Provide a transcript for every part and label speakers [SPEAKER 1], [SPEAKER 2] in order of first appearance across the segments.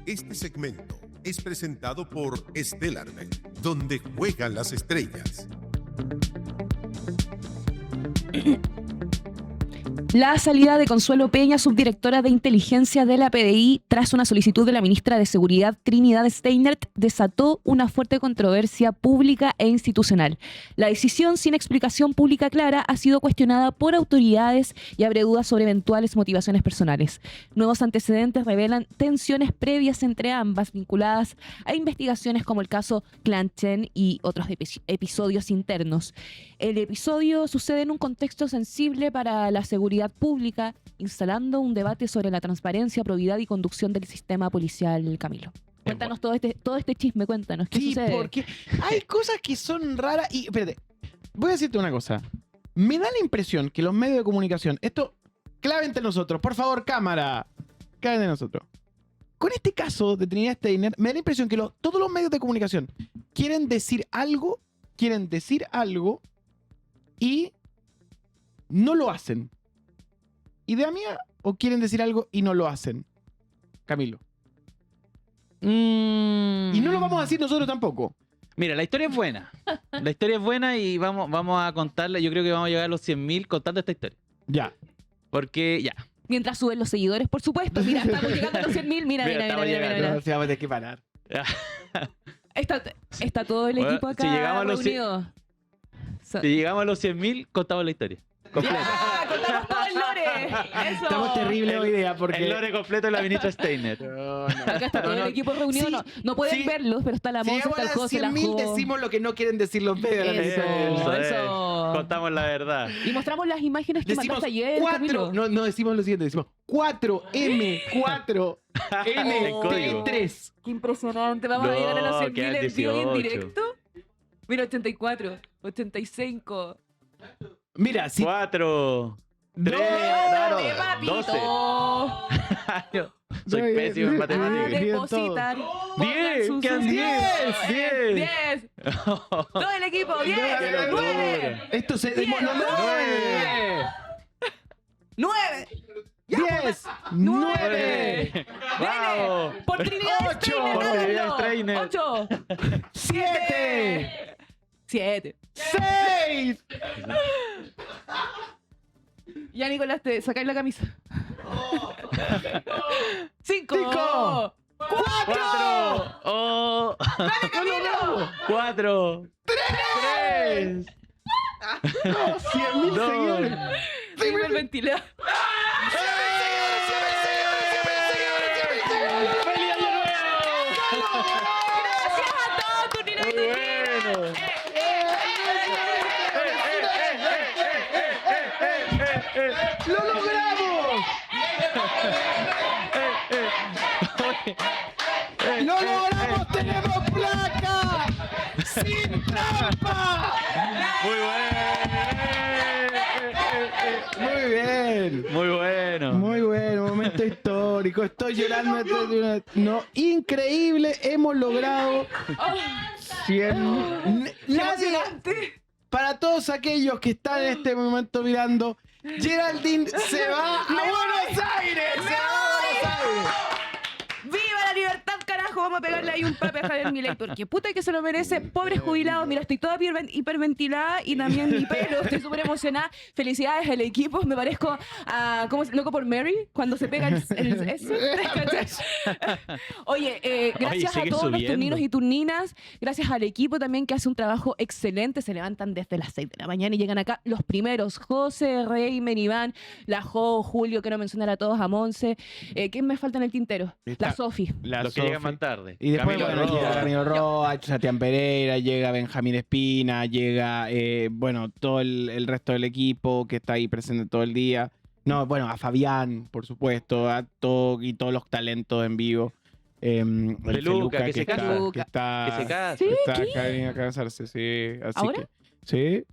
[SPEAKER 1] Este segmento es presentado por Stellarmet, donde juegan las estrellas.
[SPEAKER 2] La salida de Consuelo Peña, subdirectora de inteligencia de la PDI, tras una solicitud de la ministra de Seguridad Trinidad Steiner, desató una fuerte controversia pública e institucional. La decisión, sin explicación pública clara, ha sido cuestionada por autoridades y abre dudas sobre eventuales motivaciones personales. Nuevos antecedentes revelan tensiones previas entre ambas, vinculadas a investigaciones como el caso Clanchen y otros episodios internos. El episodio sucede en un contexto sensible para la seguridad pública, instalando un debate sobre la transparencia, probidad y conducción del sistema policial. Camilo, cuéntanos todo este chisme, cuéntanos, ¿qué sucede?
[SPEAKER 3] Sí, porque hay cosas que son raras y... Espérate, voy a decirte una cosa. Me da la impresión que los medios de comunicación... Esto, clave entre nosotros, por favor, cámara. Clave entre nosotros. Con este caso de Trinidad Steiner, me da la impresión que todos los medios de comunicación quieren decir algo y no lo hacen. ¿Idea mía? ¿O quieren decir algo y no lo hacen? Camilo. Y no lo vamos a decir nosotros tampoco.
[SPEAKER 4] Mira, la historia es buena. La historia es buena y vamos a contarla. Yo creo que vamos a llegar a los 100.000 contando esta historia.
[SPEAKER 3] Ya.
[SPEAKER 4] Porque ya.
[SPEAKER 2] Mientras suben los seguidores, por supuesto. Mira, estamos llegando a los 100.000. Mira.
[SPEAKER 3] No, se va a tener que parar.
[SPEAKER 2] Está todo el equipo acá
[SPEAKER 4] si llegamos
[SPEAKER 2] reunido.
[SPEAKER 4] Si llegamos a los 100.000, contamos la historia. Completa.
[SPEAKER 2] ¡Ya! ¡Contamos todo el lore! ¡Eso!
[SPEAKER 3] Estamos terrible hoy día porque...
[SPEAKER 4] El lore completo de la ministra Steiner.
[SPEAKER 2] Acá está todo el equipo reunido.
[SPEAKER 3] Sí,
[SPEAKER 2] no pueden verlos, pero está la
[SPEAKER 3] Si
[SPEAKER 2] Monza,
[SPEAKER 3] llegamos
[SPEAKER 2] está el
[SPEAKER 3] a
[SPEAKER 2] José, la
[SPEAKER 3] 100.000
[SPEAKER 2] Jo.
[SPEAKER 3] decimos lo que no quieren decir los medios.
[SPEAKER 2] Eso.
[SPEAKER 4] Contamos la verdad.
[SPEAKER 2] Y mostramos las imágenes que
[SPEAKER 3] Decimos
[SPEAKER 2] mandaste ayer,
[SPEAKER 3] 4,
[SPEAKER 2] Camilo.
[SPEAKER 3] no decimos lo siguiente, decimos 4M4
[SPEAKER 4] En
[SPEAKER 3] NP3.
[SPEAKER 2] Qué impresionante. Vamos a llegar a los 100.000
[SPEAKER 4] quedan
[SPEAKER 2] en vivo y en
[SPEAKER 4] 18.
[SPEAKER 2] directo. Mira, 84, 85.
[SPEAKER 3] Mira, si
[SPEAKER 4] 4, 3,
[SPEAKER 2] ¡Dale,
[SPEAKER 4] 12.
[SPEAKER 2] papito!
[SPEAKER 4] Soy
[SPEAKER 3] Muy bien,
[SPEAKER 4] pésimo en
[SPEAKER 3] bien.
[SPEAKER 2] A
[SPEAKER 4] matemáticas.
[SPEAKER 2] depositar.
[SPEAKER 4] 10, quedan 10.
[SPEAKER 2] 10. Todo el equipo, 10.
[SPEAKER 4] ¡Qué locura!
[SPEAKER 2] 9.
[SPEAKER 3] esto se...
[SPEAKER 2] 10, 9.
[SPEAKER 3] 10, 9,
[SPEAKER 4] ¡Vamos!
[SPEAKER 2] Por Trinidad
[SPEAKER 3] 8,
[SPEAKER 2] Steiner,
[SPEAKER 4] por Trinidad
[SPEAKER 2] háganlo.
[SPEAKER 4] Steiner.
[SPEAKER 2] 8.
[SPEAKER 3] 7,
[SPEAKER 2] 7.
[SPEAKER 3] 6.
[SPEAKER 2] Ya, Nicolás, te sacáis la camisa. 5.
[SPEAKER 3] 5, 4.
[SPEAKER 4] ¡Oh!
[SPEAKER 2] ¡Dale, Camilo!
[SPEAKER 4] 4, 3,
[SPEAKER 3] 100.000
[SPEAKER 4] 2.
[SPEAKER 3] seguidores.
[SPEAKER 2] Hiperventilado.
[SPEAKER 4] ¡Feliz año nuevo!
[SPEAKER 2] Gracias a todos, Trinidad
[SPEAKER 4] Muy
[SPEAKER 2] Steiner.
[SPEAKER 4] bueno.
[SPEAKER 3] ¡Lo logramos! ¡Lo logramos! ¡Tenemos placa! ¡Sin trampa!
[SPEAKER 4] Muy
[SPEAKER 3] Muy bien.
[SPEAKER 4] bueno. Muy bueno.
[SPEAKER 3] Muy bueno, momento histórico. Estoy llorando. No, increíble. Hemos logrado 100. Nadie,
[SPEAKER 2] Emocionante.
[SPEAKER 3] para todos aquellos que están en este momento mirando, Geraldine se va a Buenos Aires. Se va a Buenos Aires.
[SPEAKER 2] ¡Viva la libertad, carajo! Vamos a pegarle ahí un pape a Javier Milei, porque puta que se lo merece. Pobres jubilados, mira, estoy toda hiperventilada y también mi pelo, estoy súper emocionada. Felicidades al equipo, me parezco a, ¿cómo es? Loco por Mary, cuando se pega eso. ¿Cachai? Oye, gracias a
[SPEAKER 4] sigue
[SPEAKER 2] todos los
[SPEAKER 4] subiendo.
[SPEAKER 2] turninos y turninas, gracias al equipo también que hace un trabajo excelente, se levantan desde las 6 de la mañana y llegan acá los primeros, José, Reimer, Iván, la Jo, Julio, quiero mencionar a todos, a Monse. ¿Quién me falta en el tintero? La Sofi.
[SPEAKER 4] Los que llegan más tarde.
[SPEAKER 3] Y después,
[SPEAKER 4] Camilo
[SPEAKER 3] bueno,
[SPEAKER 4] Roa.
[SPEAKER 3] llega Camilo Roa, Satián Pereira, llega Benjamín Espina, llega, bueno, todo el resto del equipo que está ahí presente todo el día. No, bueno, a Fabián, por supuesto, a todo y todos los talentos en vivo. El
[SPEAKER 4] Feluca, que se
[SPEAKER 3] está,
[SPEAKER 4] casa.
[SPEAKER 3] que está,
[SPEAKER 4] Que se casa.
[SPEAKER 2] ¿Sí?
[SPEAKER 3] está
[SPEAKER 2] ¿Qué?
[SPEAKER 3] acá viene a casarse, sí. Así
[SPEAKER 2] ¿Ahora?
[SPEAKER 3] que, sí,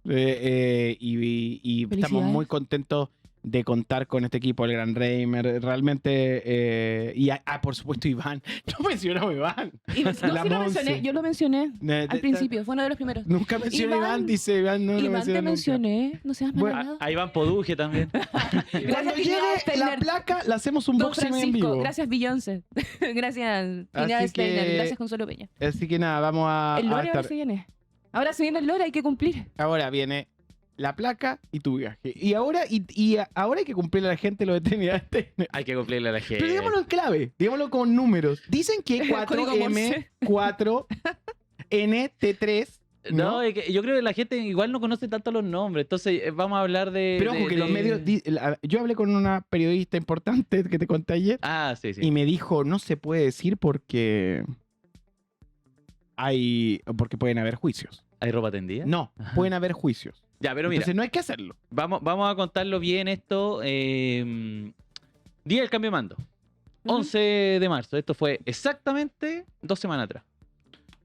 [SPEAKER 3] y estamos
[SPEAKER 2] Felicidades.
[SPEAKER 3] muy contentos de contar con este equipo, el Gran Reimer, realmente, por supuesto Iván, no mencionamos a Iván.
[SPEAKER 2] Y, no,
[SPEAKER 3] La
[SPEAKER 2] sí lo
[SPEAKER 3] Monse.
[SPEAKER 2] mencioné, yo lo mencioné al principio, fue uno de los primeros.
[SPEAKER 3] Nunca mencioné a
[SPEAKER 2] Iván,
[SPEAKER 3] Iván, dice Iván, no lo
[SPEAKER 2] Iván,
[SPEAKER 3] mencioné
[SPEAKER 2] te
[SPEAKER 3] nunca.
[SPEAKER 2] mencioné, no seas
[SPEAKER 3] Bueno,
[SPEAKER 2] mal.
[SPEAKER 4] A Iván Poduje también.
[SPEAKER 3] Cuando
[SPEAKER 2] Gracias,
[SPEAKER 3] llegue la
[SPEAKER 2] Steiner.
[SPEAKER 3] placa, le hacemos un
[SPEAKER 2] Don
[SPEAKER 3] boxing en
[SPEAKER 2] Francisco,
[SPEAKER 3] vivo.
[SPEAKER 2] gracias Beyoncé, gracias
[SPEAKER 3] Así
[SPEAKER 2] Trinidad Steiner,
[SPEAKER 3] que-
[SPEAKER 2] gracias Consuelo Peña.
[SPEAKER 3] Así que nada, vamos a
[SPEAKER 2] El lore ahora
[SPEAKER 3] estar.
[SPEAKER 2] se viene. Ahora se viene el lore, hay que cumplir.
[SPEAKER 3] Ahora viene la placa y tu viaje. Y ahora, ahora hay que cumplirle a la gente lo de Trinidad Steiner.
[SPEAKER 4] Hay que cumplirle a la gente.
[SPEAKER 3] Pero digámoslo en clave, digámoslo con números. Dicen que
[SPEAKER 2] El código Morse.
[SPEAKER 3] 4M4 NT3.
[SPEAKER 4] No, es que yo creo que la gente igual no conoce tanto los nombres. Entonces vamos a hablar de.
[SPEAKER 3] Pero ojo que los medios. Yo hablé con una periodista importante que te conté ayer
[SPEAKER 4] Ah, sí, sí.
[SPEAKER 3] y me dijo: no se puede decir porque. Porque pueden haber juicios.
[SPEAKER 4] ¿Hay ropa tendida?
[SPEAKER 3] No, pueden haber juicios.
[SPEAKER 4] Ya, pero mira,
[SPEAKER 3] Entonces no hay que hacerlo.
[SPEAKER 4] vamos a contarlo bien esto. Día del cambio de mando. 11 de marzo. Esto fue exactamente 2 semanas atrás.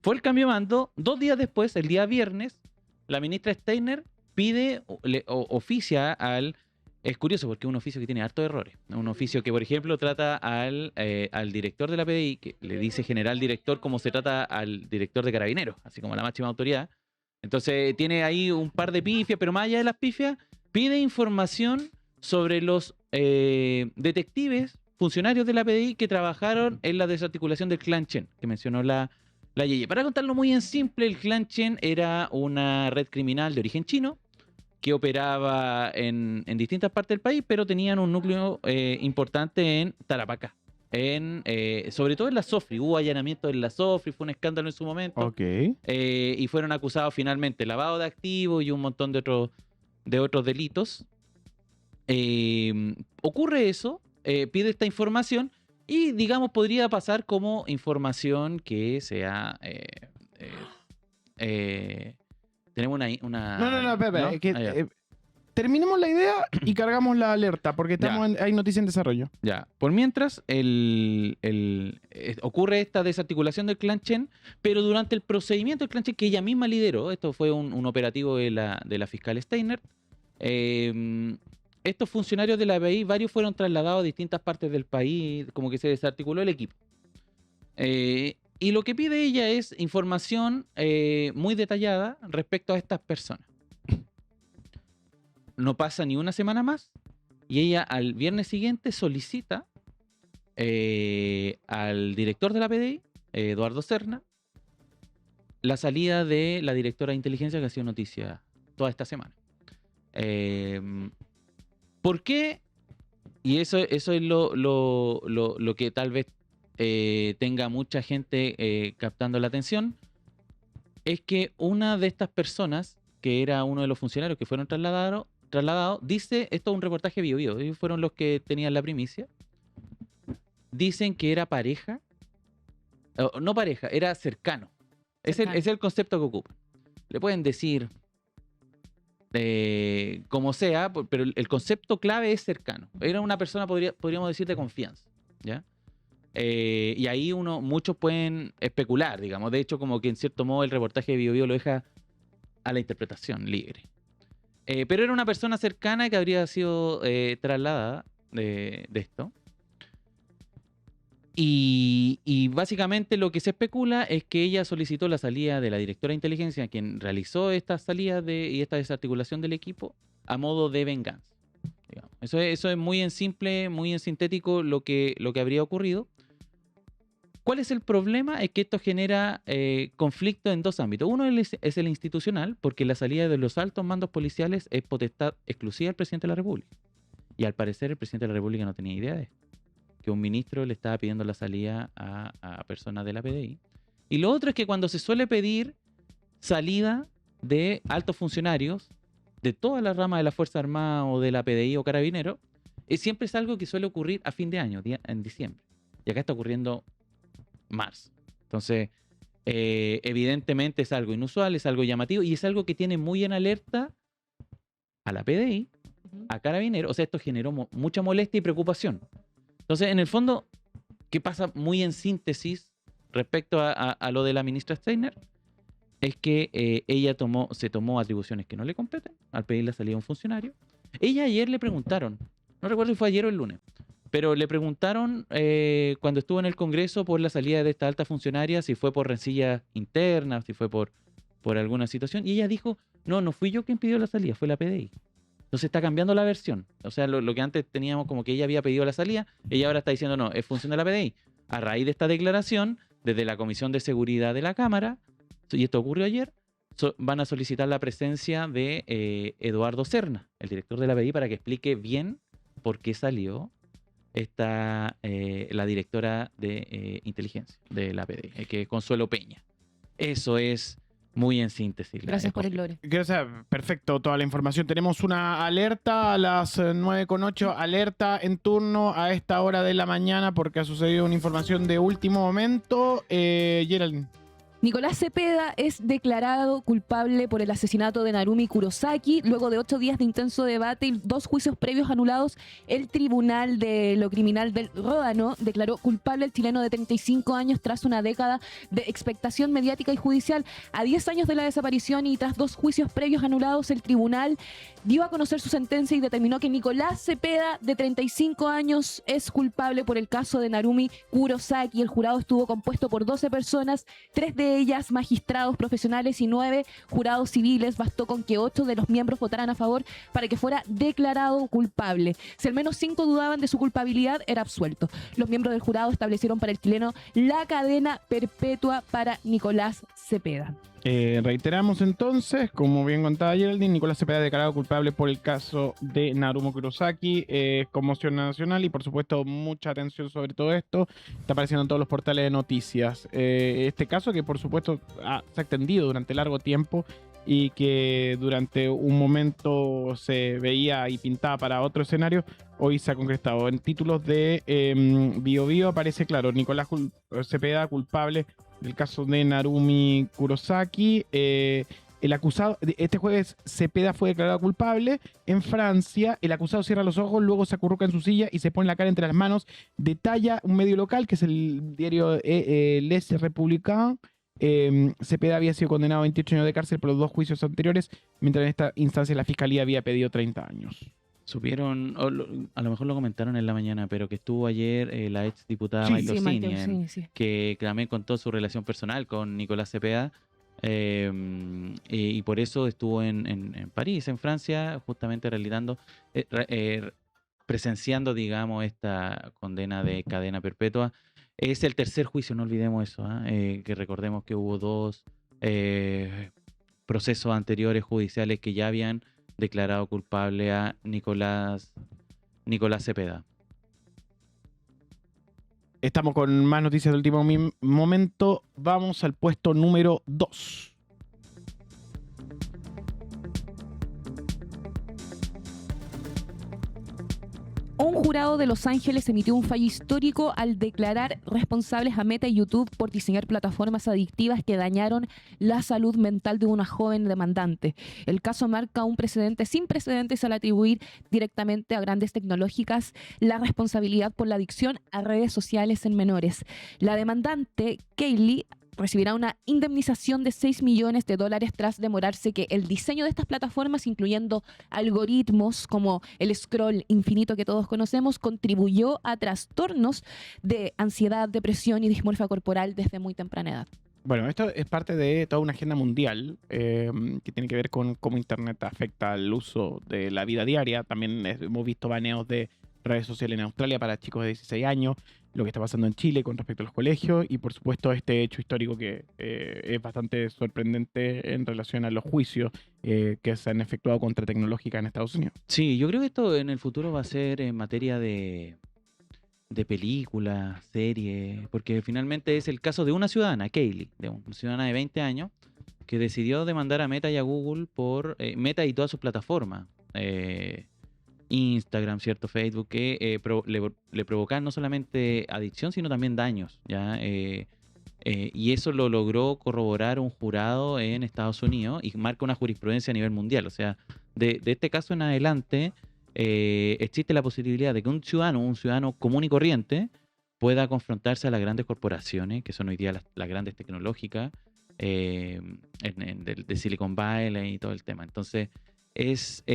[SPEAKER 4] Fue el cambio de mando. 2 días después, el día viernes, la ministra Steiner pide, oficia al... Es curioso porque es un oficio que tiene hartos errores. Un oficio que, por ejemplo, trata al director de la PDI, que le dice general director como se trata al director de Carabineros, así como la máxima autoridad. Entonces tiene ahí un par de pifias, pero más allá de las pifias, pide información sobre los detectives, funcionarios de la PDI que trabajaron en la desarticulación del Clan Chen, que mencionó la Yeye. Para contarlo muy en simple, el Clan Chen era una red criminal de origen chino que operaba en distintas partes del país, pero tenían un núcleo importante en Tarapacá. Sobre todo en la Sofri. Hubo allanamientos en la Sofri, fue un escándalo en su momento.
[SPEAKER 3] Ok.
[SPEAKER 4] Y fueron acusados finalmente de lavado de activos y un montón de otros delitos. Ocurre eso, pide esta información y, digamos, podría pasar como información que sea... tenemos una...
[SPEAKER 3] No, espera.
[SPEAKER 4] ¿no?
[SPEAKER 3] Es que,
[SPEAKER 4] Ya.
[SPEAKER 3] terminemos la idea y cargamos la alerta, porque hay noticias en desarrollo.
[SPEAKER 4] Ya, por mientras, ocurre esta desarticulación del Clan Chen, pero durante el procedimiento del Clan Chen, que ella misma lideró, esto fue un operativo de la fiscal Steiner, estos funcionarios de la PDI, varios fueron trasladados a distintas partes del país, como que se desarticuló el equipo. Y lo que pide ella es información muy detallada respecto a estas personas. No pasa ni una semana más y ella al viernes siguiente solicita al director de la PDI, Eduardo Serna, la salida de la directora de inteligencia que ha sido noticia toda esta semana. ¿Por qué? Y eso es lo que tal vez tenga mucha gente captando la atención, es que una de estas personas, que era uno de los funcionarios que fueron trasladados, dice, esto es un reportaje Bio Bio, ellos fueron los que tenían la primicia, dicen que era pareja, no pareja, era cercano. Es el concepto que ocupan. Le pueden decir como sea, pero el concepto clave es cercano. Era una persona, podríamos decir, de confianza, ¿ya? Y ahí muchos pueden especular, digamos. De hecho, como que en cierto modo el reportaje de Bio Bio lo deja a la interpretación libre. Pero era una persona cercana que habría sido trasladada de esto. Y básicamente lo que se especula es que ella solicitó la salida de la directora de inteligencia, quien realizó esta salida y esta desarticulación del equipo, a modo de venganza, digamos. Eso es muy en simple, muy en sintético lo que habría ocurrido. ¿Cuál es el problema? Es que esto genera conflicto en dos ámbitos. Uno es el institucional, porque la salida de los altos mandos policiales es potestad exclusiva del presidente de la República. Y al parecer el presidente de la República no tenía idea de esto, que un ministro le estaba pidiendo la salida a personas de la PDI. Y lo otro es que cuando se suele pedir salida de altos funcionarios de todas las ramas de la Fuerza Armada o de la PDI o Carabineros, siempre es algo que suele ocurrir a fin de año, en diciembre. Y acá está ocurriendo marzo. Entonces, evidentemente es algo inusual, es algo llamativo y es algo que tiene muy en alerta a la PDI, a Carabineros. O sea, esto generó mucha molestia y preocupación. Entonces, en el fondo, ¿qué pasa muy en síntesis respecto a lo de la ministra Steiner? Es que ella se tomó atribuciones que no le competen al pedir la salida a un funcionario. Ella ayer le preguntaron No recuerdo si fue ayer o el lunes. Pero le preguntaron cuando estuvo en el Congreso por la salida de esta alta funcionaria, si fue por rencillas internas, si fue por alguna situación. Y ella dijo, no fui yo quien pidió la salida, fue la PDI. Entonces está cambiando la versión. O sea, lo que antes teníamos como que ella había pedido la salida, ella ahora está diciendo, no, es función de la PDI. A raíz de esta declaración, desde la Comisión de Seguridad de la Cámara, y esto ocurrió ayer, van a solicitar la presencia de Eduardo Serna, el director de la PDI, para que explique bien por qué salió la directora de inteligencia de la PDI, que es Consuelo Peña. Eso es muy en síntesis.
[SPEAKER 2] Gracias por el lore.
[SPEAKER 3] Gracias, perfecto, toda la información. Tenemos una alerta a las 9:08, alerta en turno a esta hora de la mañana porque ha sucedido una información de último momento. Geraldine.
[SPEAKER 2] Nicolás Cepeda es declarado culpable por el asesinato de Narumi Kurosaki. Luego de 8 días de intenso debate y 2 juicios previos anulados, el Tribunal de lo Criminal del Ródano declaró culpable al chileno de 35 años tras una década de expectación mediática y judicial. A 10 años de la desaparición y tras 2 juicios previos anulados, el tribunal dio a conocer su sentencia y determinó que Nicolás Cepeda, de 35 años, es culpable por el caso de Narumi Kurosaki. El jurado estuvo compuesto por 12 personas, 3 de ellas magistrados profesionales y 9 jurados civiles. Bastó con que 8 de los miembros votaran a favor para que fuera declarado culpable. Si al menos 5 dudaban de su culpabilidad, era absuelto. Los miembros del jurado establecieron para el chileno la cadena perpetua para Nicolás Cepeda.
[SPEAKER 3] Reiteramos entonces, como bien contaba Geraldine, Nicolás Cepeda declarado culpable por el caso de Narumi Kurosaki. Conmoción nacional y por supuesto mucha atención sobre todo esto. Está apareciendo en todos los portales de noticias. Este caso que por supuesto se ha extendido durante largo tiempo y que durante un momento se veía y pintaba para otro escenario, hoy se ha concretado. En títulos de BioBio aparece claro, Nicolás Cepeda culpable del caso de Narumi Kurosaki. El acusado, este jueves Cepeda fue declarado culpable. En Francia, el acusado cierra los ojos, luego se acurruca en su silla y se pone la cara entre las manos. Detalla un medio local, que es el diario Les Républicains. Cepeda había sido condenado a 28 años de cárcel por los 2 juicios anteriores, mientras en esta instancia la fiscalía había pedido 30 años.
[SPEAKER 4] Supieron, a lo mejor lo comentaron en la mañana, pero que estuvo ayer la ex diputada
[SPEAKER 3] Sí,
[SPEAKER 4] Maite Orsini,
[SPEAKER 2] Sí.
[SPEAKER 4] que también contó su relación personal con Nicolás Cepeda, y por eso estuvo en París, en Francia, justamente presenciando, digamos, esta condena de cadena perpetua. Es el tercer juicio, no olvidemos eso, que recordemos que hubo 2 procesos anteriores judiciales que ya habían declarado culpable a Nicolás Cepeda.
[SPEAKER 3] Estamos con más noticias del último momento. Vamos al puesto número 2.
[SPEAKER 2] Un jurado de Los Ángeles emitió un fallo histórico al declarar responsables a Meta y YouTube por diseñar plataformas adictivas que dañaron la salud mental de una joven demandante. El caso marca un precedente sin precedentes al atribuir directamente a grandes tecnológicas la responsabilidad por la adicción a redes sociales en menores. La demandante, Kaylee, recibirá una indemnización de $6 millones tras demorarse que el diseño de estas plataformas, incluyendo algoritmos como el scroll infinito que todos conocemos, contribuyó a trastornos de ansiedad, depresión y dismorfia corporal desde muy temprana edad.
[SPEAKER 3] Bueno, esto es parte de toda una agenda mundial que tiene que ver con cómo Internet afecta al uso de la vida diaria. También hemos visto baneos de redes sociales en Australia para chicos de 16 años, lo que está pasando en Chile con respecto a los colegios y por supuesto este hecho histórico que es bastante sorprendente en relación a los juicios que se han efectuado contra Tecnológica en Estados Unidos.
[SPEAKER 4] Sí, yo creo que esto en el futuro va a ser en materia de películas, series, porque finalmente es el caso de una ciudadana, Kaylee, de una ciudadana de 20 años, que decidió demandar a Meta y a Google por Meta y todas sus plataformas. Instagram, cierto, Facebook, que le provocan no solamente adicción, sino también daños, ¿ya? Y eso lo logró corroborar un jurado en Estados Unidos y marca una jurisprudencia a nivel mundial. O sea, de este caso en adelante existe la posibilidad de que un ciudadano común y corriente pueda confrontarse a las grandes corporaciones, que son hoy día las grandes tecnológicas, de Silicon Valley y todo el tema. Entonces, es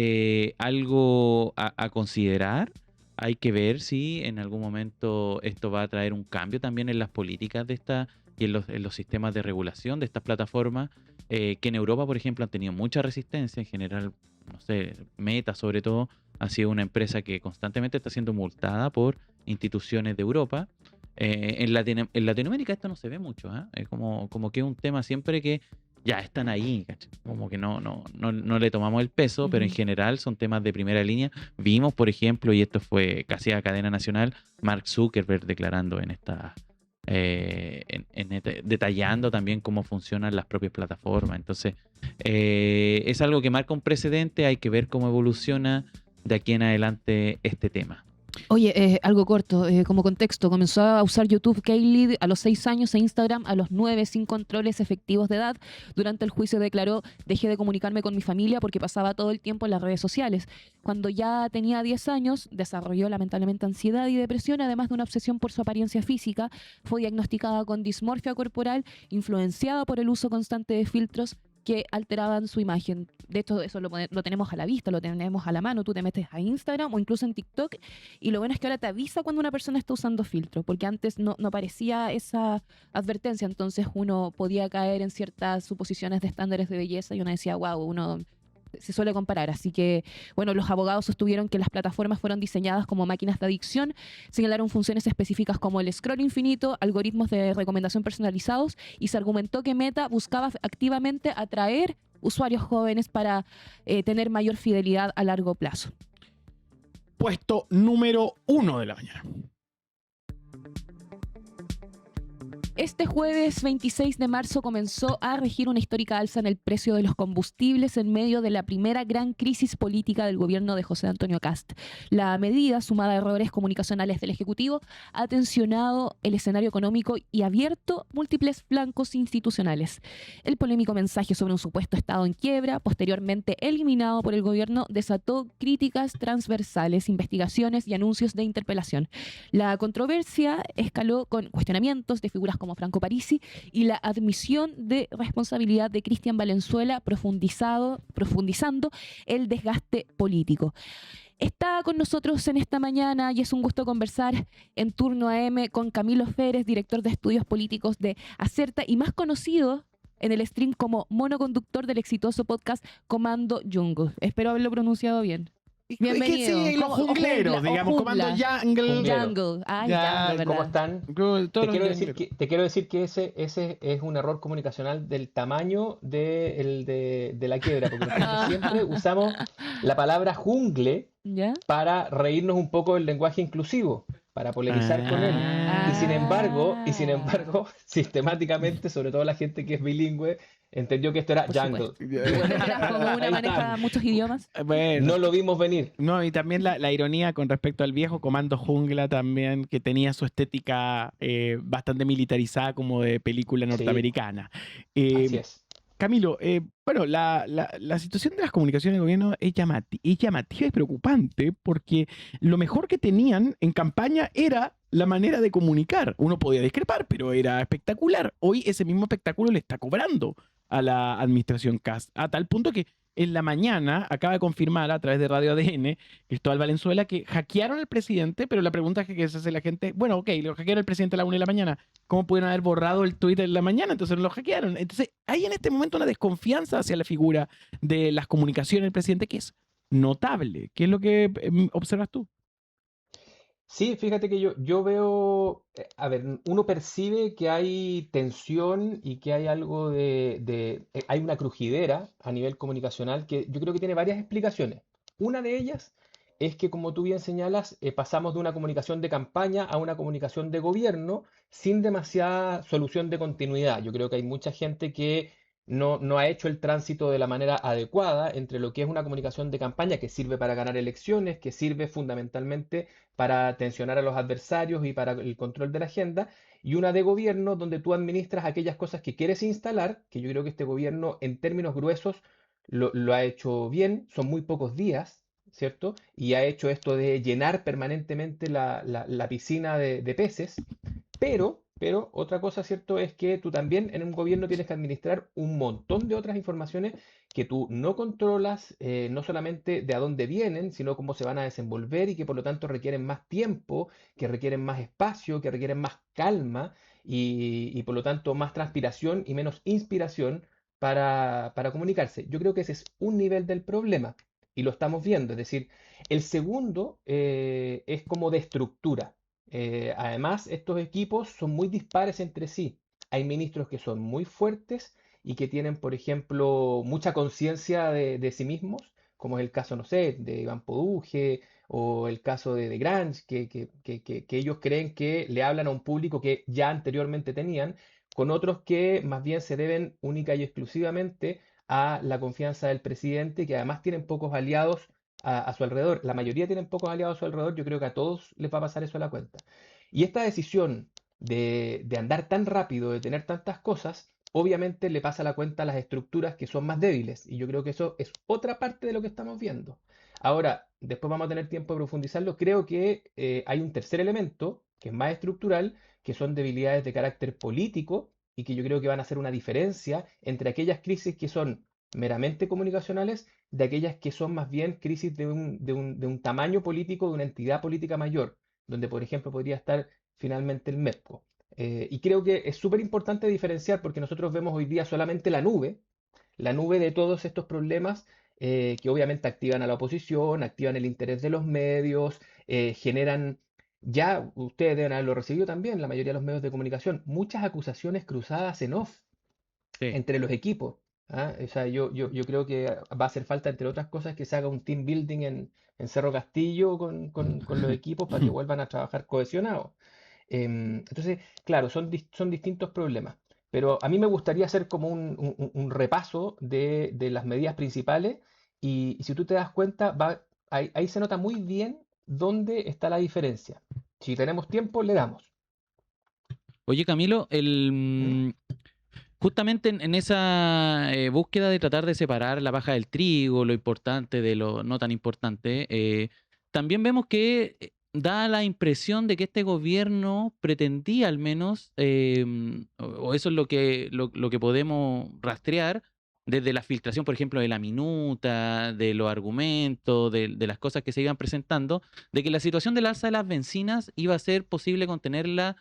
[SPEAKER 4] algo a considerar, hay que ver si en algún momento esto va a traer un cambio también en las políticas de esta y en los sistemas de regulación de estas plataformas, que en Europa, por ejemplo, han tenido mucha resistencia. En general, no sé, Meta sobre todo, ha sido una empresa que constantemente está siendo multada por instituciones de Europa. En Latinoamérica esto no se ve mucho, ¿eh? Es como que es un tema siempre que ya están ahí, ¿cachai? Como que no le tomamos el peso, pero en
[SPEAKER 2] Ujú.
[SPEAKER 4] general son temas de primera línea. Vimos, por ejemplo, y esto fue casi a cadena nacional, Mark Zuckerberg declarando en esta, detallando también cómo funcionan las propias plataformas. Entonces, es algo que marca un precedente, hay que ver cómo evoluciona de aquí en adelante este tema.
[SPEAKER 2] Oye, algo corto, como contexto, comenzó a usar YouTube Kaylee a los 6 años e Instagram a los 9 sin controles efectivos de edad. Durante el juicio declaró, dejé de comunicarme con mi familia porque pasaba todo el tiempo en las redes sociales. Cuando ya tenía 10 años, desarrolló lamentablemente ansiedad y depresión, además de una obsesión por su apariencia física. Fue diagnosticada con dismorfia corporal, influenciada por el uso constante de filtros que alteraban su imagen. De hecho, eso lo tenemos a la vista, lo tenemos a la mano. Tú te metes a Instagram o incluso en TikTok y lo bueno es que ahora te avisa cuando una persona está usando filtro, porque antes no aparecía esa advertencia, entonces uno podía caer en ciertas suposiciones de estándares de belleza y uno decía, wow, uno se suele comparar. Así que, bueno, los abogados sostuvieron que las plataformas fueron diseñadas como máquinas de adicción, señalaron funciones específicas como el scroll infinito, algoritmos de recomendación personalizados y se argumentó que Meta buscaba activamente atraer usuarios jóvenes para tener mayor fidelidad a largo plazo.
[SPEAKER 3] Puesto número 1 de la mañana.
[SPEAKER 2] Este jueves 26 de marzo comenzó a regir una histórica alza en el precio de los combustibles en medio de la primera gran crisis política del gobierno de José Antonio Kast. La medida, sumada a errores comunicacionales del Ejecutivo, ha tensionado el escenario económico y abierto múltiples flancos institucionales. El polémico mensaje sobre un supuesto estado en quiebra, posteriormente eliminado por el gobierno, desató críticas transversales, investigaciones y anuncios de interpelación. La controversia escaló con cuestionamientos de figuras como Franco Parisi y la admisión de responsabilidad de Cristian Valenzuela, profundizando el desgaste político. Está con nosotros en esta mañana y es un gusto conversar en Turno AM con Camilo Férez, director de estudios políticos de Acerta y más conocido en el stream como monoconductor del exitoso podcast Comando Jungle. Espero haberlo pronunciado bien. Bienvenido.
[SPEAKER 3] Sí, los jungleros, digamos, Comando Jungle.
[SPEAKER 2] Jungle. Ah,
[SPEAKER 3] Ya,
[SPEAKER 2] Jungle,
[SPEAKER 5] ¿Cómo
[SPEAKER 2] ¿verdad?
[SPEAKER 5] están?
[SPEAKER 3] Todos
[SPEAKER 5] Te
[SPEAKER 3] los
[SPEAKER 5] quiero decir
[SPEAKER 3] jungleros.
[SPEAKER 5] te quiero decir que ese es un error comunicacional del tamaño de la quiebra, porque nosotros siempre usamos la palabra jungle
[SPEAKER 2] ¿Ya?
[SPEAKER 5] para reírnos un poco del lenguaje inclusivo, para polemizar con él. Y sin embargo, sistemáticamente, sobre todo la gente que es bilingüe, entendió que esto era
[SPEAKER 2] Por
[SPEAKER 5] jungle.
[SPEAKER 2] supuesto. Eras como una
[SPEAKER 5] Ahí
[SPEAKER 2] maneja
[SPEAKER 5] está.
[SPEAKER 2] muchos idiomas.
[SPEAKER 3] Bueno,
[SPEAKER 5] No lo vimos venir.
[SPEAKER 3] no, y también la ironía con respecto al viejo Comando Jungla también, que tenía su estética bastante militarizada como de película
[SPEAKER 5] Sí,
[SPEAKER 3] norteamericana.
[SPEAKER 5] así es.
[SPEAKER 3] Camilo, bueno, la situación de las comunicaciones del gobierno es llamativa y preocupante porque lo mejor que tenían en campaña era la manera de comunicar. Uno podía discrepar, pero era espectacular. Hoy ese mismo espectáculo le está cobrando a la administración Kast, a tal punto que en la mañana acaba de confirmar a través de Radio ADN Cristóbal Valenzuela que hackearon al presidente, pero la pregunta que se hace la gente, bueno, ok, lo hackearon al presidente a la 1 de la mañana, ¿cómo pudieron haber borrado el Twitter en la mañana? Entonces no lo hackearon. Entonces hay en este momento una desconfianza hacia la figura de las comunicaciones del presidente que es notable. ¿Qué es lo que observas tú?
[SPEAKER 5] Sí, fíjate que yo veo, a ver, uno percibe que hay tensión y que hay algo hay una crujidera a nivel comunicacional que yo creo que tiene varias explicaciones. Una de ellas es que, como tú bien señalas, pasamos de una comunicación de campaña a una comunicación de gobierno sin demasiada solución de continuidad. Yo creo que hay mucha gente que no ha hecho el tránsito de la manera adecuada entre lo que es una comunicación de campaña que sirve para ganar elecciones, que sirve fundamentalmente para tensionar a los adversarios y para el control de la agenda, y una de gobierno donde tú administras aquellas cosas que quieres instalar, que yo creo que este gobierno en términos gruesos lo ha hecho bien, son muy pocos días, ¿cierto? Y ha hecho esto de llenar permanentemente la piscina de peces, pero pero otra cosa, ¿cierto? Es que tú también en un gobierno tienes que administrar un montón de otras informaciones que tú no controlas, no solamente de a dónde vienen, sino cómo se van a desenvolver y que por lo tanto requieren más tiempo, que requieren más espacio, que requieren más calma y por lo tanto más transpiración y menos inspiración para comunicarse. Yo creo que ese es un nivel del problema y lo estamos viendo. Es decir, el segundo es como de estructura. Además, estos equipos son muy dispares entre sí. Hay ministros que son muy fuertes y que tienen, por ejemplo, mucha conciencia de sí mismos, como es el caso, no sé, de Iván Poduje o el caso de Grange, que ellos creen que le hablan a un público que ya anteriormente tenían, con otros que más bien se deben única y exclusivamente a la confianza del presidente, que además tienen pocos aliados a su alrededor. La mayoría tienen pocos aliados a su alrededor, yo creo que a todos les va a pasar eso a la cuenta. Y esta decisión de andar tan rápido, de tener tantas cosas, obviamente le pasa la cuenta a las estructuras que son más débiles. Y yo creo que eso es otra parte de lo que estamos viendo. Ahora, después vamos a tener tiempo de profundizarlo. Creo que hay un tercer elemento, que es más estructural, que son debilidades de carácter político y que yo creo que van a hacer una diferencia entre aquellas crisis que son meramente comunicacionales de aquellas que son más bien crisis de un tamaño político, de una entidad política mayor, donde por ejemplo podría estar finalmente el MEPCO. Y creo que es súper importante diferenciar porque nosotros vemos hoy día solamente la nube de todos estos problemas que obviamente activan a la oposición, activan el interés de los medios, generan, ya ustedes deben haberlo recibido también, la mayoría de los medios de comunicación, muchas acusaciones cruzadas en off
[SPEAKER 4] Sí.
[SPEAKER 5] entre los equipos. ¿Ah? O sea, yo creo que va a hacer falta, entre otras cosas, que se haga un team building en Cerro Castillo con los equipos para que vuelvan a trabajar cohesionados. Entonces, claro, son distintos problemas. Pero a mí me gustaría hacer como un repaso de las medidas principales y si tú te das cuenta, ahí se nota muy bien dónde está la diferencia. Si tenemos tiempo, le damos.
[SPEAKER 4] Oye, Camilo,
[SPEAKER 5] ¿Mm?
[SPEAKER 4] justamente en esa búsqueda de tratar de separar la paja del trigo, lo importante de lo no tan importante, también vemos que da la impresión de que este gobierno pretendía al menos, o eso es lo que podemos rastrear, desde la filtración, por ejemplo, de la minuta, de los argumentos, de las cosas que se iban presentando, de que la situación del alza de las bencinas iba a ser posible contenerla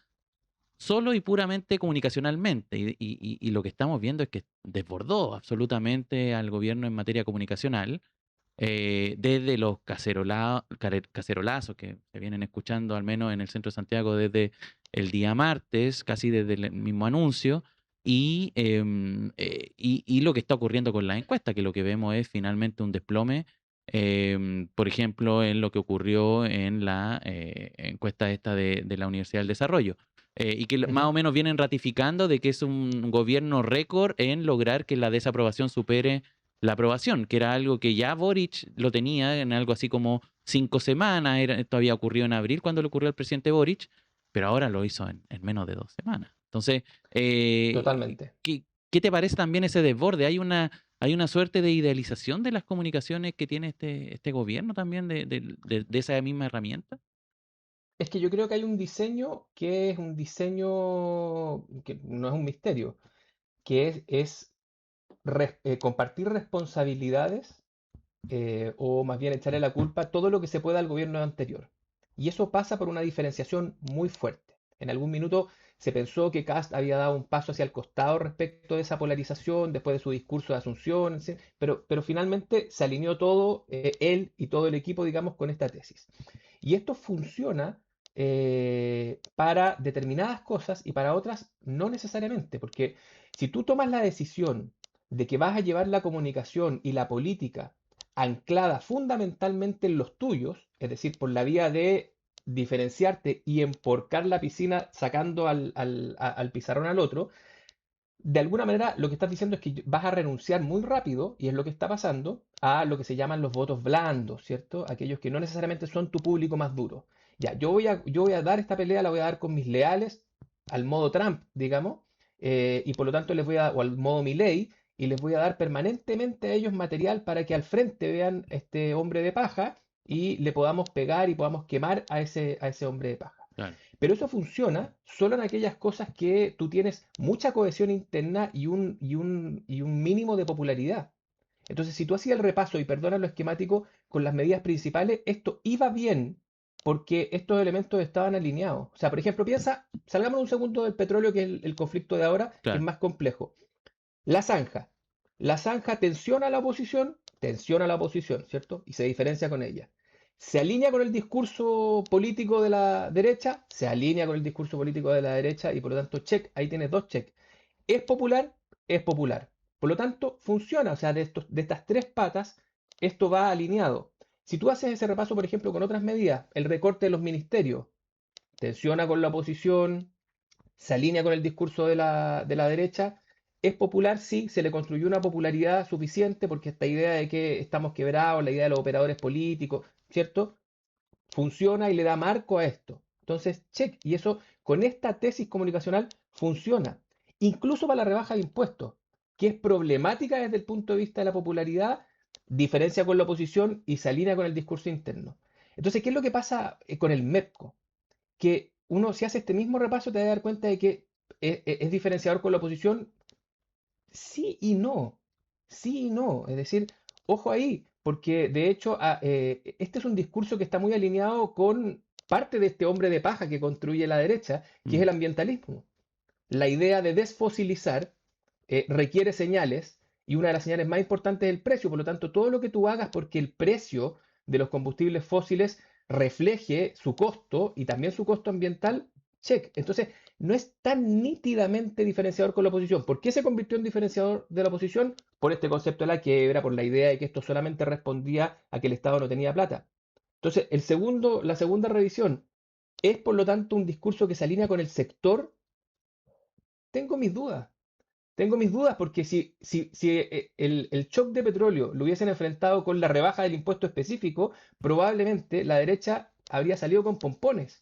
[SPEAKER 4] solo y puramente comunicacionalmente. Y lo que estamos viendo es que desbordó absolutamente al gobierno en materia comunicacional, desde los cacerolazos que se vienen escuchando, al menos en el centro de Santiago, desde el día martes, casi desde el mismo anuncio, y lo que está ocurriendo con la encuesta, que lo que vemos es finalmente un desplome. Por ejemplo, en lo que ocurrió en la encuesta esta de la Universidad del Desarrollo, y que más
[SPEAKER 5] Ujú.
[SPEAKER 4] o menos vienen ratificando de que es un gobierno récord en lograr que la desaprobación supere la aprobación, que era algo que ya Boric lo tenía en algo así como 5 semanas. Esto había ocurrido en abril cuando le ocurrió al presidente Boric, pero ahora lo hizo en menos de 2 semanas. Entonces,
[SPEAKER 5] Totalmente.
[SPEAKER 4] ¿qué te parece también ese desborde? Hay una suerte de idealización de las comunicaciones que tiene este gobierno también de esa misma herramienta.
[SPEAKER 5] Es que yo creo que hay un diseño que es un diseño que no es un misterio, que es compartir responsabilidades o más bien echarle la culpa todo lo que se pueda al gobierno anterior. Y eso pasa por una diferenciación muy fuerte. En algún minuto se pensó que Kast había dado un paso hacia el costado respecto de esa polarización después de su discurso de Asunción, ¿sí? Pero finalmente se alineó todo, él y todo el equipo, digamos, con esta tesis. Y esto funciona para determinadas cosas y para otras no necesariamente, porque si tú tomas la decisión de que vas a llevar la comunicación y la política anclada fundamentalmente en los tuyos, es decir, por la vía de diferenciarte y emporcar la piscina sacando al pizarrón al otro, de alguna manera lo que estás diciendo es que vas a renunciar muy rápido, y es lo que está pasando, a lo que se llaman los votos blandos, ¿cierto? Aquellos que no necesariamente son tu público más duro. Ya, yo voy a dar esta pelea, la voy a dar con mis leales, al modo Trump, digamos, y por lo tanto les voy a, o al modo Milley, y les voy a dar permanentemente a ellos material para que al frente vean este hombre de paja y le podamos pegar y podamos quemar a ese hombre de paja.
[SPEAKER 4] Claro.
[SPEAKER 5] Pero eso funciona solo en aquellas cosas que tú tienes mucha cohesión interna y un mínimo de popularidad. Entonces, si tú hacías el repaso y perdonas lo esquemático con las medidas principales, esto iba bien porque estos elementos estaban alineados. O sea, por ejemplo, piensa, salgamos un segundo del petróleo, que es el conflicto de ahora, que es
[SPEAKER 4] Claro.
[SPEAKER 5] más complejo. La zanja. La zanja tensiona a la oposición, ¿cierto? Y se diferencia con ella. Se alinea con el discurso político de la derecha, se alinea con el discurso político de la derecha y por lo tanto, check, ahí tienes dos check. Es popular, es popular. Por lo tanto, funciona. O sea, de estas tres patas, esto va alineado. Si tú haces ese repaso, por ejemplo, con otras medidas, el recorte de los ministerios, tensiona con la oposición, se alinea con el discurso de la derecha, es popular, sí, se le construyó una popularidad suficiente porque esta idea de que estamos quebrados, la idea de los operadores políticos, ¿cierto? Funciona y le da marco a esto. Entonces, check, y eso con esta tesis comunicacional funciona. Incluso para la rebaja de impuestos, que es problemática desde el punto de vista de la popularidad, diferencia con la oposición y se alinea con el discurso interno. Entonces, ¿qué es lo que pasa con el MEPCO? Que uno, si hace este mismo repaso, te va a dar cuenta de que es diferenciador con la oposición. Sí y no, sí y no. Es decir, ojo ahí, porque de hecho este es un discurso que está muy alineado con parte de este hombre de paja que construye la derecha, que es
[SPEAKER 4] Mm.
[SPEAKER 5] el ambientalismo. La idea de desfosilizar requiere señales y una de las señales más importantes es el precio. Por lo tanto, todo lo que tú hagas porque el precio de los combustibles fósiles refleje su costo y también su costo ambiental, check. Entonces, no es tan nítidamente diferenciador con la oposición. ¿Por qué se convirtió en diferenciador de la oposición? Por este concepto de la quiebra, por la idea de que esto solamente respondía a que el Estado no tenía plata. Entonces, la segunda revisión es, por lo tanto, un discurso que se alinea con el sector. Tengo mis dudas. Tengo mis dudas porque si el shock de petróleo lo hubiesen enfrentado con la rebaja del impuesto específico, probablemente la derecha habría salido con pompones,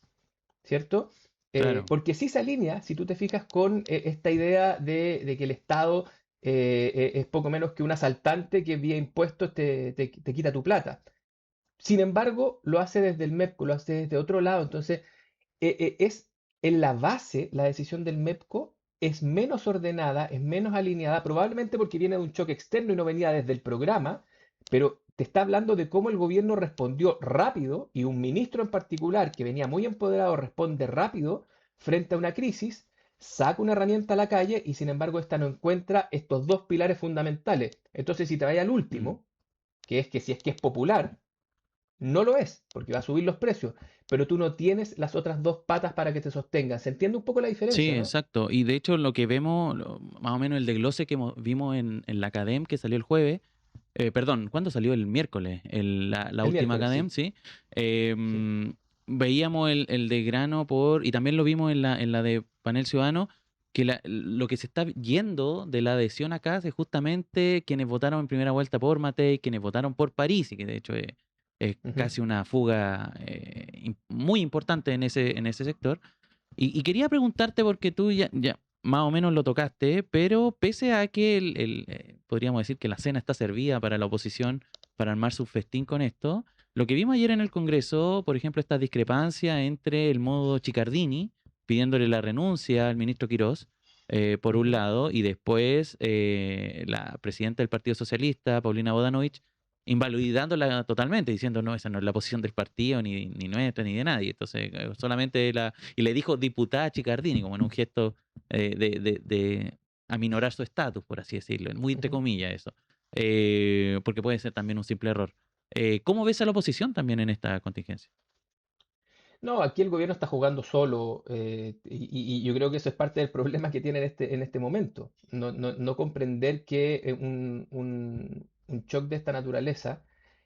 [SPEAKER 5] ¿cierto?
[SPEAKER 4] Claro.
[SPEAKER 5] Porque sí se alinea, si tú te fijas, con esta idea de que el Estado es poco menos que un asaltante que vía impuestos te quita tu plata. Sin embargo, lo hace desde el MEPCO, lo hace desde otro lado. Entonces, es en la base, la decisión del MEPCO es menos ordenada, es menos alineada, probablemente porque viene de un choque externo y no venía desde el programa, pero te está hablando de cómo el gobierno respondió rápido y un ministro en particular que venía muy empoderado responde rápido frente a una crisis, saca una herramienta a la calle y sin embargo esta no encuentra estos dos pilares fundamentales. Entonces, si te vaya al
[SPEAKER 4] Mm.
[SPEAKER 5] último, que es que si es que es popular, no lo es, porque va a subir los precios, pero tú no tienes las otras dos patas para que te sostengan. ¿Se entiende un poco la
[SPEAKER 4] Sí,
[SPEAKER 5] diferencia, no?
[SPEAKER 4] exacto. Y de hecho lo que vemos, más o menos el desglose que vimos en la Academ que salió el jueves, perdón, ¿cuándo salió? El miércoles, la
[SPEAKER 5] El
[SPEAKER 4] última
[SPEAKER 5] miércoles,
[SPEAKER 4] Academ,
[SPEAKER 5] sí,
[SPEAKER 4] sí.
[SPEAKER 5] sí.
[SPEAKER 4] Veíamos el de grano y también lo vimos en la de panel ciudadano, que lo que se está yendo de la adhesión acá es justamente quienes votaron en primera vuelta por Matei, quienes votaron por París, y que de hecho es
[SPEAKER 5] Ujú.
[SPEAKER 4] casi una fuga muy importante en ese sector. Y quería preguntarte, porque tú ya más o menos lo tocaste, pero pese a que podríamos decir que la cena está servida para la oposición para armar su festín con esto, lo que vimos ayer en el Congreso, por ejemplo, esta discrepancia entre el modo Chicardini, pidiéndole la renuncia al ministro Quirós, por un
[SPEAKER 5] Ujú.
[SPEAKER 4] lado, y después la presidenta del Partido Socialista, Paulina Bodanovich, invalidándola totalmente, diciendo, no, esa no es la posición del partido, ni nuestra, ni de nadie. Entonces, solamente y le dijo diputada Chicardini, como en un gesto de aminorar su estatus, por así decirlo, muy entre
[SPEAKER 5] Ujú.
[SPEAKER 4] comillas eso, porque puede ser también un simple error. ¿Cómo ves a la oposición también en esta contingencia?
[SPEAKER 5] No, aquí el gobierno está jugando solo y yo creo que eso es parte del problema que tiene en este momento. No comprender que un shock de esta naturaleza,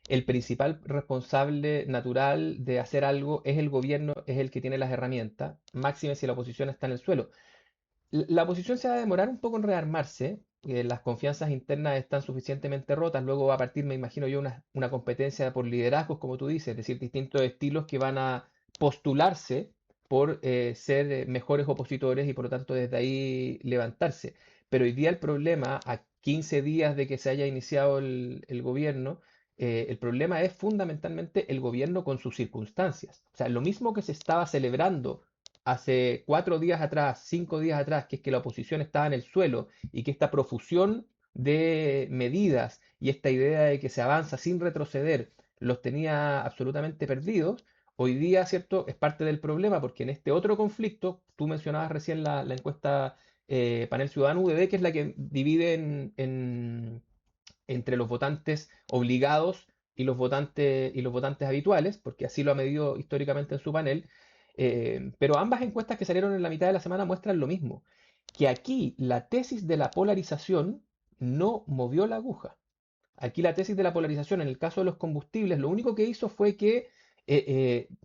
[SPEAKER 5] el principal responsable natural de hacer algo es el gobierno, es el que tiene las herramientas, máxime si la oposición está en el suelo. La oposición se va a demorar un poco en rearmarse, las confianzas internas están suficientemente rotas, luego va a partir, me imagino yo, una competencia por liderazgos, como tú dices, es decir, distintos estilos que van a postularse por ser mejores opositores y por lo tanto desde ahí levantarse. Pero hoy día el problema, a 15 días de que se haya iniciado el gobierno, el problema es fundamentalmente el gobierno con sus circunstancias. O sea, lo mismo que se estaba celebrando hace 4 días atrás, 5 días atrás, que es que la oposición estaba en el suelo y que esta profusión de medidas y esta idea de que se avanza sin retroceder los tenía absolutamente perdidos. Hoy día, ¿cierto? Es parte del problema porque en este otro conflicto, tú mencionabas recién la encuesta Panel Ciudadano UDD, que es la que divide entre los votantes obligados y los votantes habituales, porque así lo ha medido históricamente en su panel. Pero ambas encuestas que salieron en la mitad de la semana muestran lo mismo, que aquí la tesis de la polarización no movió la aguja. Aquí la tesis de la polarización, en el caso de los combustibles, lo único que hizo fue que,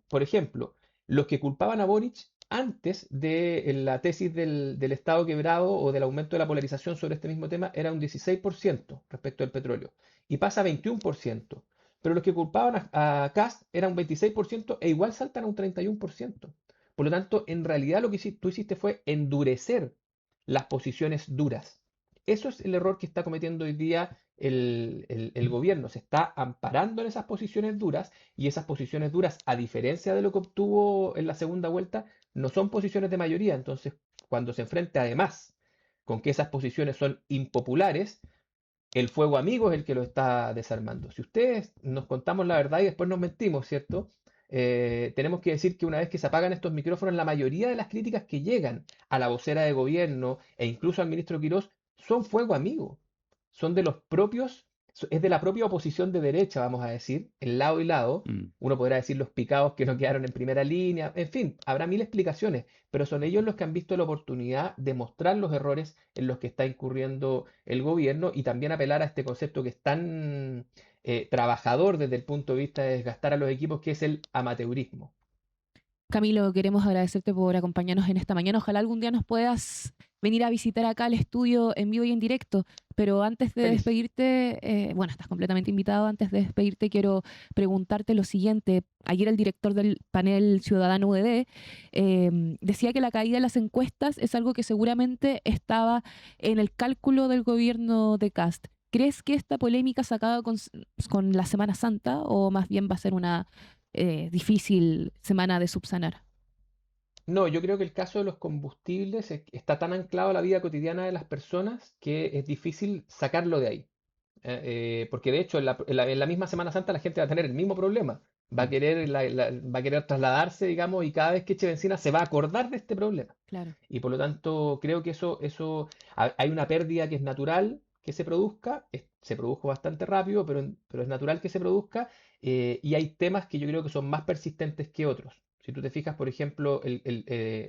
[SPEAKER 5] por ejemplo, los que culpaban a Boric antes de la tesis del Estado quebrado o del aumento de la polarización sobre este mismo tema era un 16% respecto al petróleo y pasa a 21%. Pero los que culpaban a Kast era un 26% e igual saltan a un 31%. Por lo tanto, en realidad lo que tú hiciste fue endurecer las posiciones duras. Eso es el error que está cometiendo hoy día el gobierno. Se está amparando en esas posiciones duras y esas posiciones duras, a diferencia de lo que obtuvo en la segunda vuelta, no son posiciones de mayoría. Entonces, cuando se enfrenta además con que esas posiciones son impopulares, el fuego amigo es el que lo está desarmando. Si ustedes nos contamos la verdad y después nos mentimos, ¿cierto? Tenemos que decir que una vez que se apagan estos micrófonos, la mayoría de las críticas que llegan a la vocera de gobierno e incluso al ministro Quirós son fuego amigo. Son de los propios, es de la propia oposición de derecha, vamos a decir, en lado y lado. Uno podrá decir los picados que no quedaron en primera línea, en fin, habrá mil explicaciones, pero son ellos los que han visto la oportunidad de mostrar los errores en los que está incurriendo el gobierno y también apelar a este concepto que es tan trabajador desde el punto de vista de desgastar a los equipos, que es el amateurismo.
[SPEAKER 2] Camilo, queremos agradecerte por acompañarnos en esta mañana. Ojalá algún día nos puedas venir a visitar acá al estudio en vivo y en directo. Pero antes de
[SPEAKER 5] Feliz.
[SPEAKER 2] despedirte, bueno, estás completamente invitado. Antes de despedirte, quiero preguntarte lo siguiente. Ayer el director del panel Ciudadano UDD decía que la caída de las encuestas es algo que seguramente estaba en el cálculo del gobierno de Kast. ¿Crees que esta polémica se acaba con la Semana Santa o más bien va a ser una difícil semana de subsanar?
[SPEAKER 5] No, yo creo que el caso de los combustibles está tan anclado a la vida cotidiana de las personas que es difícil sacarlo de ahí. Porque de hecho en la misma Semana Santa la gente va a tener el mismo problema. Va a querer, va a querer trasladarse, digamos, y cada vez que eche benzina se va a acordar de este problema.
[SPEAKER 2] Claro.
[SPEAKER 5] Y por lo tanto creo que hay una pérdida que es natural que se produzca, se produjo bastante rápido, pero es natural que se produzca, y hay temas que yo creo que son más persistentes que otros. Si tú te fijas, por ejemplo,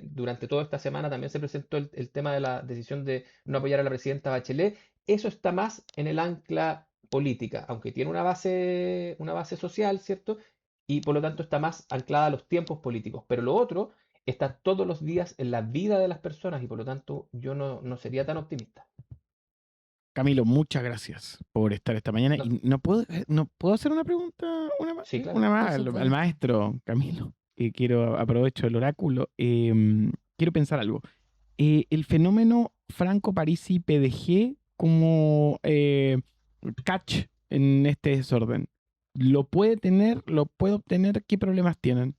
[SPEAKER 5] durante toda esta semana también se presentó el tema de la decisión de no apoyar a la presidenta Bachelet. Eso está más en el ancla política, aunque tiene una base social, ¿cierto? Y por lo tanto está más anclada a los tiempos políticos. Pero lo otro está todos los días en la vida de las personas y por lo tanto yo no sería tan optimista.
[SPEAKER 3] Camilo, muchas gracias por estar esta mañana.
[SPEAKER 5] No.
[SPEAKER 3] Y no puedo hacer una pregunta,
[SPEAKER 5] Sí, claro.
[SPEAKER 3] una más
[SPEAKER 2] Por
[SPEAKER 3] al
[SPEAKER 2] supuesto.
[SPEAKER 3] maestro Camilo. Aprovecho el oráculo. Quiero pensar algo. El fenómeno Franco Parisi PDG como catch en este desorden, ¿lo puede obtener? ¿Qué problemas tienen?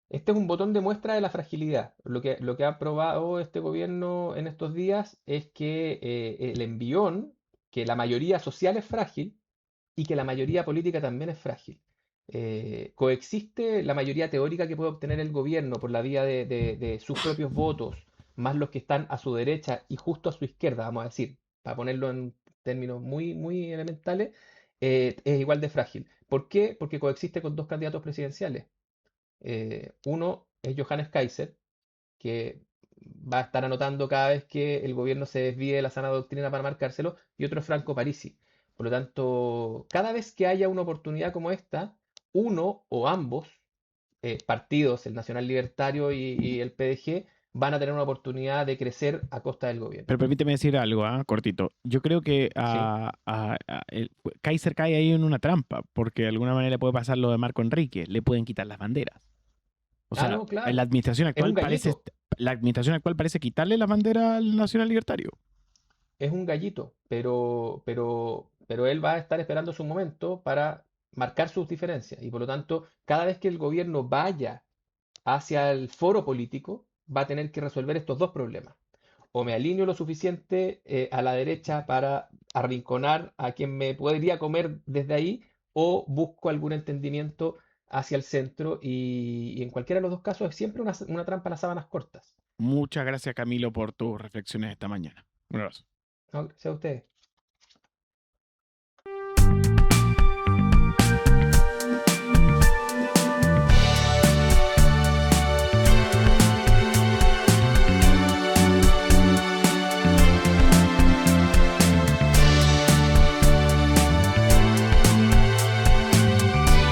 [SPEAKER 5] Este es un botón de muestra de la fragilidad. Lo que ha probado este gobierno en estos días es que el envión, que la mayoría social es frágil y que la mayoría política también es frágil. Coexiste la mayoría teórica que puede obtener el gobierno por la vía de sus propios votos, más los que están a su derecha y justo a su izquierda, vamos a decir, para ponerlo en términos muy, muy elementales, es igual de frágil. ¿Por qué? Porque coexiste con dos candidatos presidenciales. Uno es Johannes Kaiser, que va a estar anotando cada vez que el gobierno se desvíe de la sana doctrina para marcárselo, y otro es Franco Parisi. Por lo tanto, cada vez que haya una oportunidad como esta, uno o ambos partidos, el Nacional Libertario y el PDG, van a tener una oportunidad de crecer a costa del gobierno.
[SPEAKER 3] Pero permíteme decir algo, cortito. Yo creo que Kaiser cae ahí en una trampa, porque de alguna manera puede pasar lo de Marco Enrique, le pueden quitar las banderas. O sea,
[SPEAKER 5] no, claro.
[SPEAKER 3] la administración
[SPEAKER 5] Es un
[SPEAKER 3] actual parece quitarle la bandera al Nacional Libertario.
[SPEAKER 5] Es un gallito, pero pero él va a estar esperando su momento para marcar sus diferencias. Y por lo tanto, cada vez que el gobierno vaya hacia el foro político, va a tener que resolver estos dos problemas. O me alineo lo suficiente a la derecha para arrinconar a quien me podría comer desde ahí, o busco algún entendimiento hacia el centro, y en cualquiera de los dos casos es siempre una trampa a las sábanas cortas.
[SPEAKER 3] Muchas gracias, Camilo, por tus reflexiones esta mañana. Un abrazo.
[SPEAKER 5] ¿No? Sea usted.